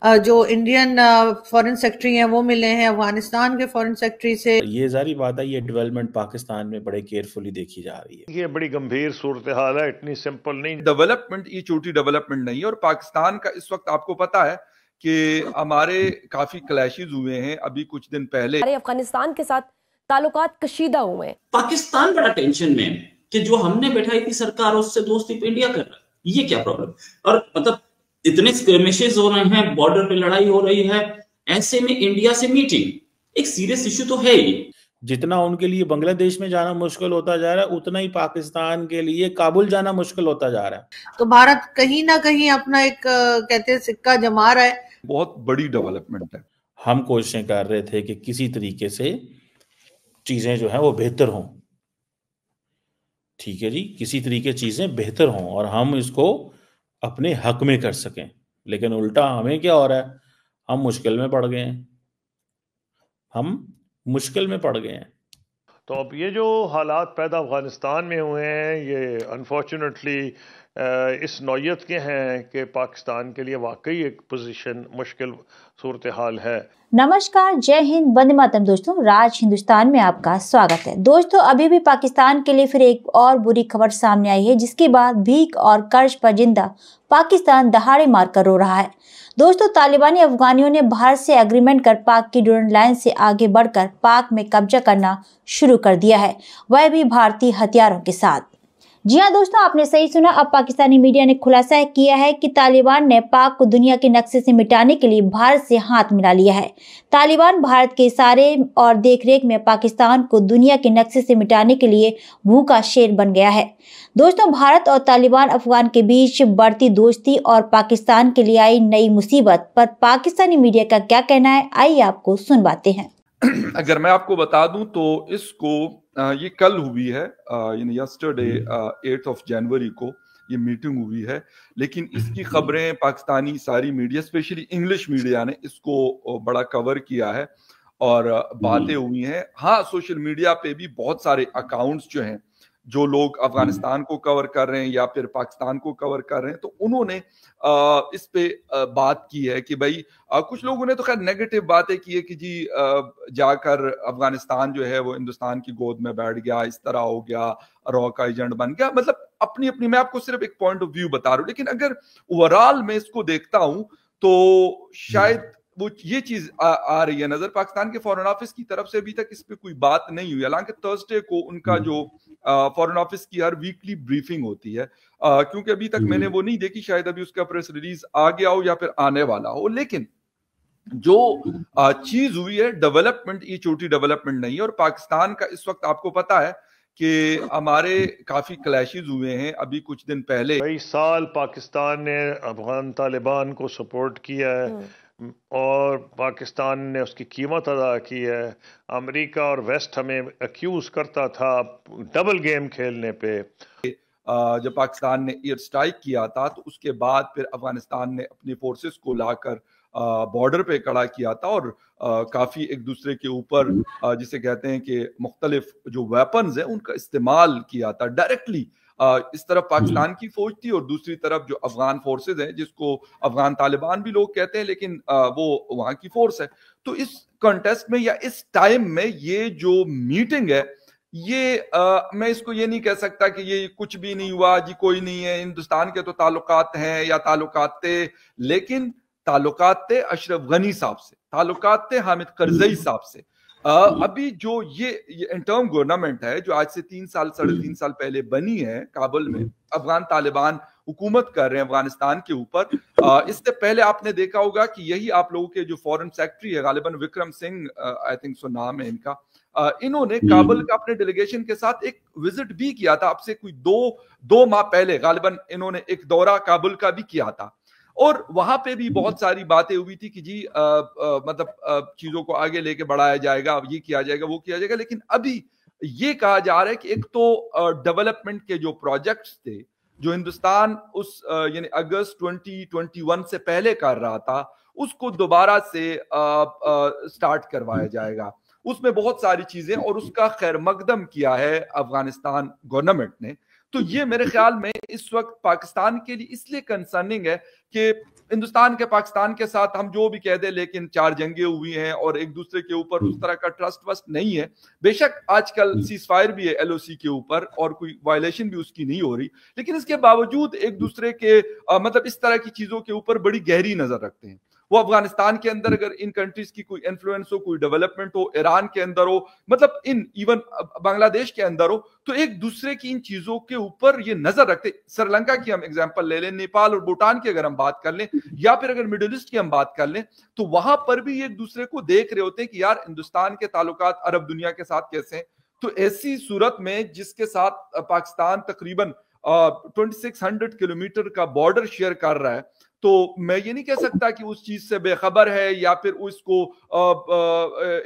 जो Indian foreign secretary हैं वो मिले हैं अफगानिस्तान के फॉरेन सेक्रेटरी से। ये जारी बात है, ये डेवलपमेंट पाकिस्तान में बड़े केयरफुली देखी जा रही है। ये बड़ी गंभीर सूरत हाल है, इतनी सिंपल नहीं। डेवलपमेंट ये छोटी डेवलपमेंट नहीं है। और पाकिस्तान का इस वक्त आपको पता है कि हमारे काफी क्लैशेस हुए हैं अभी कुछ दिन पहले। अफगानिस्तान के साथ ताल्लुकात कशीदा हुए हैं। पाकिस्तान बड़ा टेंशन में है कि जो हमने बैठाई थी सरकार उससे दोस्ती पे इंडिया कर रहा है, ये क्या प्रॉब्लम। और मतलब इतने स्क्रिमिशेस हो रहे हैं, बॉर्डर पे लड़ाई हो रही है, ऐसे में इंडिया से मीटिंग एक सीरियस इश्यू तो है ही। जितना उनके लिए बांग्लादेश में जाना मुश्किल होता जा रहा है, उतना ही पाकिस्तान के लिए काबुल जाना मुश्किल होता जा रहा है। तो भारत कहीं ना कहीं अपना एक कहते हैं सिक्का जमा रहा है। बहुत बड़ी डेवलपमेंट है। हम कोशिशें कर रहे थे कि किसी तरीके से चीजें जो है वो बेहतर हों। ठीक है जी, किसी तरीके चीजें बेहतर हों और हम इसको अपने हक में कर सकें, लेकिन उल्टा हमें क्या हो रहा है, हम मुश्किल में पड़ गए हैं। तो अब ये जो हालात पैदा अफगानिस्तान में हुए हैं, ये अनफॉर्चुनेटली इस नौयत के हैं कि पाकिस्तान के लिए वाकई एक पोजीशन मुश्किल सूरत हाल है। नमस्कार, जय हिंद, वंदे मातरम। दोस्तों, राज हिंदुस्तान में आपका स्वागत है। दोस्तों, अभी भी पाकिस्तान के लिए फिर एक और बुरी खबर सामने आई है, जिसके बाद भीख और कर्ज पर जिंदा पाकिस्तान दहाड़े मारकर रो रहा है। दोस्तों, तालिबानी अफगानियों ने भारत से एग्रीमेंट कर पाक की ड्यूरेंट लाइन से आगे बढ़कर पाक में कब्जा करना शुरू कर दिया है, वह भी भारतीय हथियारों के साथ। जी हाँ दोस्तों, आपने सही सुना। अब पाकिस्तानी मीडिया ने खुलासा किया है कि तालिबान ने पाक को दुनिया के नक्शे से मिटाने के लिए भारत से हाथ मिला लिया है। तालिबान भारत के इशारे और देखरेख में पाकिस्तान को दुनिया के नक्शे से मिटाने के लिए भूखा शेर बन गया है। दोस्तों, भारत और तालिबान अफगान के बीच बढ़ती दोस्ती और पाकिस्तान के लिए आई नई मुसीबत पर पाकिस्तानी मीडिया का क्या कहना है, आइए आपको सुनवाते हैं। अगर मैं आपको बता दूं तो इसको ये कल हुई है, यस्टरडे 8 जनवरी को ये मीटिंग हुई है, लेकिन इसकी खबरें पाकिस्तानी सारी मीडिया, स्पेशली इंग्लिश मीडिया ने इसको बड़ा कवर किया है और बातें हुई हैं। हाँ, सोशल मीडिया पे भी बहुत सारे अकाउंट्स जो हैं, जो लोग अफगानिस्तान को कवर कर रहे हैं या फिर पाकिस्तान को कवर कर रहे हैं, तो उन्होंने इस पे बात की है कि भाई कुछ लोगों ने तो खैर नेगेटिव बातें की है कि जी जाकर अफगानिस्तान जो है वो हिंदुस्तान की गोद में बैठ गया, इस तरह हो गया, रॉ का एजेंट बन गया। मतलब अपनी अपनी, मैं आपको सिर्फ एक पॉइंट ऑफ व्यू बता रहा हूं, लेकिन अगर ओवरऑल मैं इसको देखता हूं तो शायद वो ये चीज आ रही है नजर। पाकिस्तान के फॉरेन ऑफिस की तरफ से अभी तक इस पे कोई बात नहीं हुई, हालांकि थर्सडे को उनका जो फॉरेन ऑफिस की हर वीकली ब्रीफिंग होती है, क्योंकि अभी तक मैंने वो नहीं देखी, शायद अभी उसका प्रेस रिलीज आ गया हो या फिर आने वाला हो। लेकिन जो चीज हुई है, डेवलपमेंट ये छोटी डेवलपमेंट नहीं है। और पाकिस्तान का इस वक्त आपको पता है कि हमारे काफी क्लैशेस हुए हैं अभी कुछ दिन पहले। कई साल पाकिस्तान ने अफगान तालिबान को सपोर्ट किया है और पाकिस्तान ने उसकी कीमत अदा की है। अमेरिका और वेस्ट हमें अक्यूज करता था डबल गेम खेलने पे। जब पाकिस्तान ने एयर स्ट्राइक किया था तो उसके बाद फिर अफगानिस्तान ने अपनी फोर्सेस को लाकर बॉर्डर पे खड़ा किया था और काफी एक दूसरे के ऊपर जिसे कहते हैं कि मुख्तलिफ जो वेपन्स हैं उनका इस्तेमाल किया था डायरेक्टली। इस तरफ पाकिस्तान की फौज थी और दूसरी तरफ जो अफगान फोर्सेज हैं, जिसको अफगान तालिबान भी लोग कहते हैं, लेकिन वो वहां की फोर्स है। तो इस कॉन्टेस्ट में या इस टाइम में ये जो मीटिंग है, ये मैं इसको ये नहीं कह सकता कि ये कुछ भी नहीं हुआ जी, कोई नहीं है, हिंदुस्तान के तो ताल्लुकात हैं या ताल्लुकात थे, लेकिन ताल्लुकात थे अशरफ गनी साहब से, ताल्लुकात थे हामिद करजई साहब से। अभी जो ये इंटर्म गवर्नमेंट है जो आज से 3 साल 3.5 साल पहले बनी है काबुल में, अफगान तालिबान हुकूमत कर रहे हैं अफगानिस्तान के ऊपर। इससे पहले आपने देखा होगा कि यही आप लोगों के जो फॉरेन सेक्रेटरी है, गालिबन Vikram Singh I think so नाम है इनका, इन्होंने काबुल का अपने डेलीगेशन के साथ एक विजिट भी किया था। अब से कोई दो माह पहले गालिबन इन्होंने एक दौरा काबुल का भी किया था और वहां पे भी बहुत सारी बातें हुई थी कि जी मतलब चीजों को आगे लेके बढ़ाया जाएगा, ये किया जाएगा, वो किया जाएगा। लेकिन अभी ये कहा जा रहा है कि एक तो डेवलपमेंट के जो प्रोजेक्ट्स थे जो हिंदुस्तान उस यानी अगस्त 2021 से पहले कर रहा था, उसको दोबारा से स्टार्ट करवाया जाएगा। उसमें बहुत सारी चीजें और उसका खैर मकदम किया है अफगानिस्तान गवर्नमेंट ने। तो ये मेरे ख्याल में इस वक्त पाकिस्तान के लिए इसलिए कंसर्निंग है कि हिंदुस्तान के पाकिस्तान के साथ हम जो भी कह दे, लेकिन 4 जंगें हुई हैं और एक दूसरे के ऊपर उस तरह का ट्रस्ट वस्ट नहीं है। बेशक आजकल सीज फायर भी है LOC के ऊपर और कोई वायलेशन भी उसकी नहीं हो रही, लेकिन इसके बावजूद एक दूसरे के मतलब इस तरह की चीजों के ऊपर बड़ी गहरी नजर रखते हैं। वो अफगानिस्तान के अंदर अगर इन कंट्रीज की कोई इन्फ्लुएंस हो, कोई डेवलपमेंट हो, ईरान के अंदर हो, मतलब इन इवन बांग्लादेश के अंदर हो, तो एक दूसरे की इन चीजों के ऊपर ये नजर रखते। श्रीलंका की हम एग्जांपल ले लें, नेपाल और भूटान की अगर हम बात कर लें, या फिर अगर मिडिल ईस्ट की हम बात कर लें, तो वहां पर भी एक दूसरे को देख रहे होते हैं कि यार हिंदुस्तान के ताल्लुकात अरब दुनिया के साथ कैसे हैं। तो ऐसी सूरत में जिसके साथ पाकिस्तान तकरीबन 2600 किलोमीटर का बॉर्डर शेयर कर रहा है, तो मैं ये नहीं कह सकता कि उस चीज से बेखबर है या फिर उसको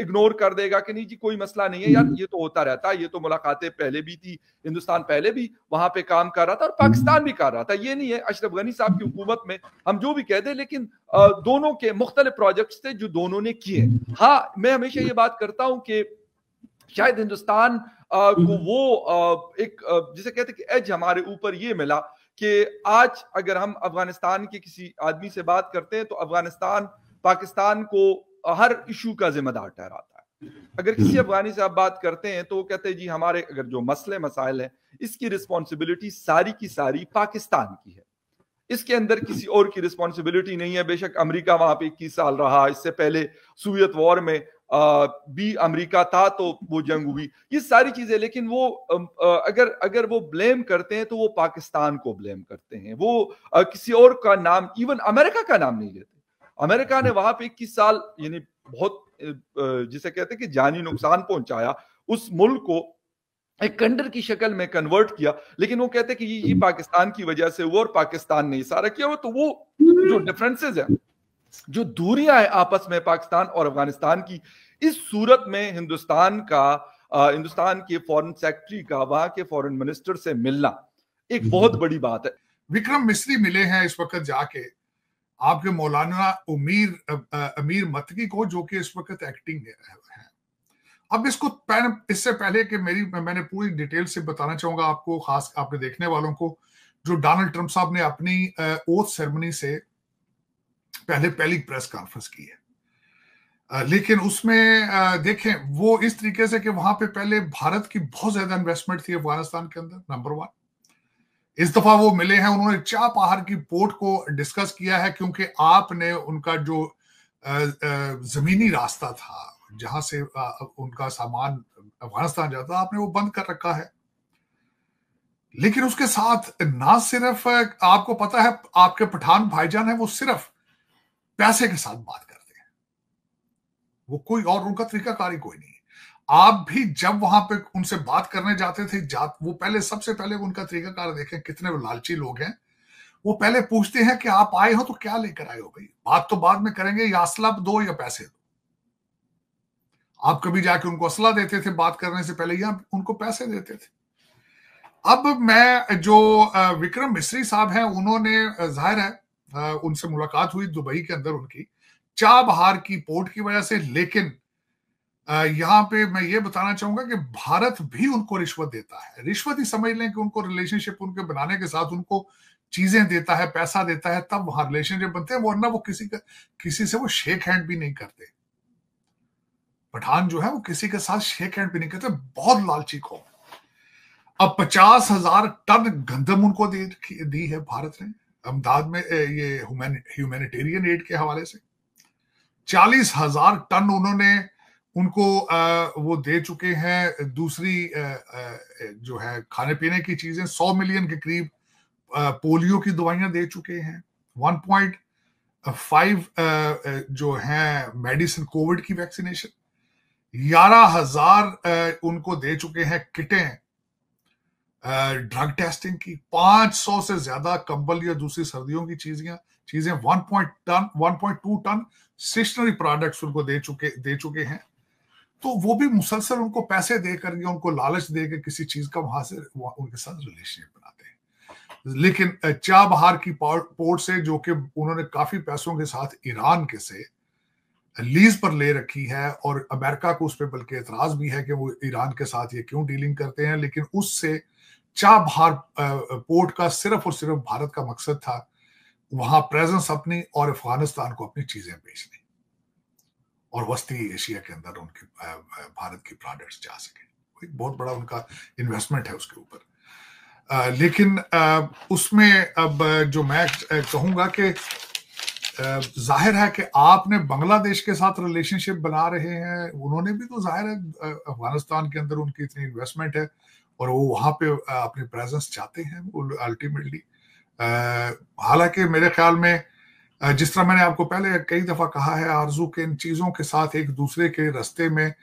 इग्नोर कर देगा कि नहीं जी कोई मसला नहीं है यार, ये तो होता रहता है, ये तो मुलाकातें पहले भी थी, हिंदुस्तान पहले भी वहां पे काम कर रहा था और पाकिस्तान भी कर रहा था। ये नहीं है अशरफ गनी साहब की हुकूमत में हम जो भी कह दें, लेकिन दोनों के मुख्तलिफ प्रोजेक्ट्स थे जो दोनों ने किए। हाँ, मैं हमेशा ये बात करता हूं कि शायद हिंदुस्तान को वो एक जिसे कहते कि एज हमारे ऊपर ये मिला कि आज अगर हम अफगानिस्तान के किसी आदमी से बात करते हैं तो अफगानिस्तान पाकिस्तान को हर इशू का जिम्मेदार ठहराता है। अगर किसी अफगानी से आप बात करते हैं तो वो कहते हैं जी हमारे अगर जो मसले मसाइल हैं इसकी रिस्पॉन्सिबिलिटी सारी की सारी पाकिस्तान की है, इसके अंदर किसी और की रिस्पॉन्सिबिलिटी नहीं है। बेशक अमेरिका वहां पे 21 साल रहा, इससे पहले सोवियत वॉर में भी अमेरिका था तो वो जंग हुई, ये सारी चीजें, लेकिन वो अगर वो ब्लेम करते हैं तो वो पाकिस्तान को ब्लेम करते हैं, वो किसी और का नाम, इवन अमेरिका का नाम नहीं लेते। अमेरिका ने वहां पे 21 साल यानी बहुत जिसे कहते हैं कि जानी नुकसान पहुंचाया, उस मुल्क को एक खंडर की शक्ल में कन्वर्ट किया, लेकिन वो कहते हैं कि ये पाकिस्तान की वजह से हुआ और पाकिस्तान ने सारा किया हुआ। तो वो जो डिफरेंसेस है, जो दूरियां हैं आपस में पाकिस्तान और अफगानिस्तान की, इस सूरत में हिंदुस्तान के फॉरेन सेक्रेटरी का वहां के फॉरेन मिनिस्टर से मिलना एक बहुत बड़ी बात है। विक्रम मिस्री मिले हैं इस वक्त जाके आपके मौलाना अमीर मत्की को, जो कि इस वक्त एक्टिंग है। अब इससे पहले कि मैंने पूरी डिटेल से बताना चाहूंगा आपको, खास आपके देखने वालों को, जो डोनाल्ड ट्रंप साहब ने अपनी ओथ सेरेमनी से पहली प्रेस कॉन्फ्रेंस की है, लेकिन उसमें देखें वो इस तरीके से कि वहां पे पहले भारत की बहुत ज्यादा इन्वेस्टमेंट थी अफगानिस्तान के अंदर, नंबर 1। इस दफा वो मिले हैं, उन्होंने चाबहार की पोर्ट को डिस्कस किया है, क्योंकि आपने उनका जो जमीनी रास्ता था जहां से उनका सामान अफगानिस्तान जाता था, आपने वो बंद कर रखा है। लेकिन उसके साथ ना सिर्फ आपको पता है आपके पठान भाईजान है, वो सिर्फ पैसे के साथ बात करते हैं, वो कोई और उनका तरीकाकारी कोई नहीं है। आप भी जब वहां पे उनसे बात करने जाते थे, वो सबसे पहले उनका तरीकाकार देखें, कितने वो लालची लोग हैं। वो पहले पूछते हैं कि आप आए हो तो क्या लेकर आए हो भाई, बात तो बाद में करेंगे, या असला दो या पैसे दो। आप कभी जाके उनको असला देते थे बात करने से पहले, या उनको पैसे देते थे। अब मैं जो विक्रम मिस्री साहब हैं, उन्होंने जाहिर है उनसे मुलाकात हुई दुबई के अंदर उनकी चाबहार की पोर्ट की वजह से, लेकिन यहाँ पे मैं ये बताना चाहूंगा कि भारत भी उनको रिश्वत देता है। रिश्वत ही समझ लें कि उनको रिलेशनशिप उनके बनाने के साथ उनको चीजें देता है, पैसा देता है, तब वहां रिलेशनशिप बनते हैं, वरना वो किसी से वो शेक हैंड भी नहीं करते। पठान जो है वो किसी के साथ शेक हैंड भी नहीं करते, बहुत लालची कौम। अब 50,000 टन गंदम उनको दी है भारत ने अहमदाबाद में, ये ह्यूमैनिटेरियन एड के हवाले से 40,000 टन उन्होंने उनको वो दे चुके हैं। दूसरी जो है खाने पीने की चीजें 100 मिलियन के करीब पोलियो की दवाइयां दे चुके हैं। 1.5 जो है मेडिसिन कोविड की वैक्सीनेशन, 11,000 उनको दे चुके हैं किटें ड्रग टेस्टिंग की, 500 से ज्यादा कंबल या दूसरी सर्दियों की चीजें 1.2 टन स्टेशनरी प्रोडक्ट्स उनको दे चुके हैं। तो वो भी मुसलसल उनको पैसे देकर या उनको लालच देकर किसी चीज का वहां से उनके साथ रिलेशनशिप बनाते हैं। लेकिन चाबहार की पोर्ट से, जो कि उन्होंने काफी पैसों के साथ ईरान के से लीज पर ले रखी है, और अमेरिका को उस पर बल्कि एतराज भी है कि वो ईरान के साथ ये क्यों डीलिंग करते हैं, लेकिन उससे चाबहार पोर्ट का सिर्फ और सिर्फ भारत का मकसद था वहां प्रेजेंस अपनी और अफगानिस्तान को अपनी चीजें बेचनी और वस्ती एशिया के अंदर उनकी भारत की प्रोडक्ट्स जा सके। एक बहुत बड़ा उनका इन्वेस्टमेंट है उसके ऊपर। लेकिन उसमें अब जो मैं कहूंगा कि जाहिर है कि आपने बांग्लादेश के साथ रिलेशनशिप बना रहे हैं, उन्होंने भी तो जाहिर है अफगानिस्तान के अंदर उनकी इतनी इन्वेस्टमेंट है और वो वहां पे अपनी प्रेजेंस चाहते हैं अल्टीमेटली। हालांकि मेरे ख्याल में जिस तरह मैंने आपको पहले कई दफा कहा है, आरजू के इन चीजों के साथ एक दूसरे के रास्ते में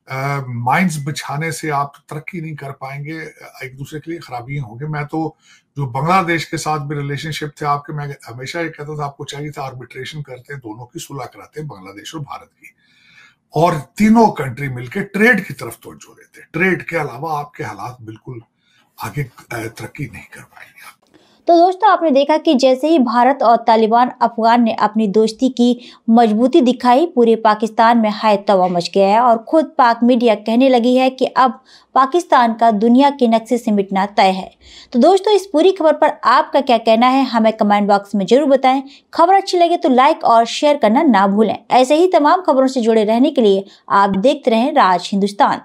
माइंड्स बिछाने से आप तरक्की नहीं कर पाएंगे, एक दूसरे के लिए खराबियां होंगे। मैं तो जो बांग्लादेश के साथ भी रिलेशनशिप थे आपके, मैं हमेशा ये कहता था आपको चाहिए था आर्बिट्रेशन करते हैं, दोनों की सुलह कराते हैं, बांग्लादेश और भारत की, और तीनों कंट्री मिलकर ट्रेड की तरफ तवज्जो देते। ट्रेड के अलावा आपके हालात बिल्कुल आगे तरक्की नहीं कर पाएंगे। तो दोस्तों आपने देखा कि जैसे ही भारत और तालिबान अफगान ने अपनी दोस्ती की मजबूती दिखाई, पूरे पाकिस्तान में हाय तवा मच गया है और खुद पाक मीडिया कहने लगी है कि अब पाकिस्तान का दुनिया के नक्शे से मिटना तय है। तो दोस्तों इस पूरी खबर पर आपका क्या कहना है, हमें कमेंट बॉक्स में जरूर बताएं। खबर अच्छी लगे तो लाइक और शेयर करना ना भूलें। ऐसे ही तमाम खबरों से जुड़े रहने के लिए आप देखते रहें राज हिंदुस्तान।